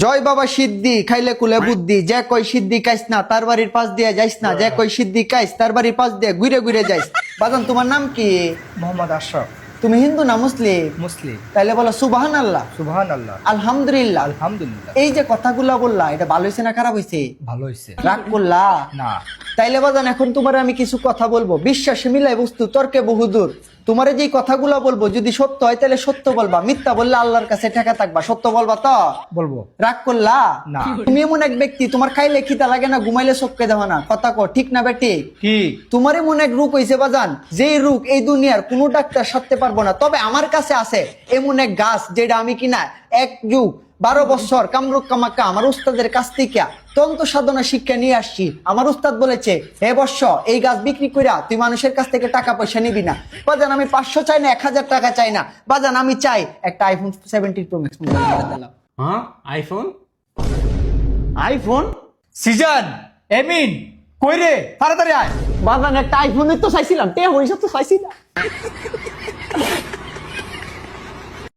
জয় বাবা সিদ্ধি খাইলে কুলে বুদ্ধি, যে কই সিদ্ধি খাইস না তার বাড়ির পাশ দিয়ে যাইস না, যে কই সিদ্ধি খাইস তার বাড়ির পাশ দিয়ে ঘুরে ঘুরে যাইস। বাজান তোমার নাম কি? মোহাম্মদ আশরাফ। তুমি হিন্দু না মুসলিম? মুসলিম। তাইলে বলো সুবহানাল্লাহ। সুবহানাল্লাহ। আলহামদুলিল্লাহ। আলহামদুলিল্লাহ। এই যে কথাগুলা বললা এটা ভালো হয়েছে না খারাপ হয়েছে? ভালো হয়েছে। রাগ করলা না। তাইলে বাজান এখন তোমার আমি কিছু কথা বলবো, বিশ্বাসে মিলাই বস্তু তর্কে বহুদূর। তোমার যে কথাগুলা বলবো যদি সত্য হয় তাহলে সত্য বলবা, মিথ্যা বললে আল্লাহর কাছে ঠেকা থাকবা। সত্য বলবা তো? বলবো। রাগ করলা না। তুমি এমন এক ব্যক্তি, তোমার খাইলে খিদা লাগে না, ঘুমাইলে চোখকে দেওয়া না, কথা কো ঠিক না বেটি? ঠিক। তোমার এমন এক রূপ হয়েছে বাজান, যেই রূপ এই দুনিয়ার কোনো ডাক্তার সারতে পারবো না। তবে আমার কাছে আছে এমন এক গাছ যেটা আমি কিনা এক যুগ 12 বছর কামরুক কামাক্কা আমার উস্তাদের কাছ থেকে তন্ত্র সাধনা শিক্ষা নিয়ে আসছি। আমার উস্তাদ বলেছে, হে বর্ষ এই গাছ বিক্রি কইরা তুই মানুষের কাছ থেকে টাকা পয়সা নিবি না। বাজান আমি 500 চাই না, 1000 টাকা চাই না। বাজান আমি চাই একটা আইফোন 17 প্রো ম্যাক্স মোবাইল। হ্যাঁ আইফোন? আইফোন? সিজন এমিন কই রে, তাড়াতাড়ি আয়। বাজান একটা আইফোনই তো চাইছিলাম, তে হইছে তো চাইছি না।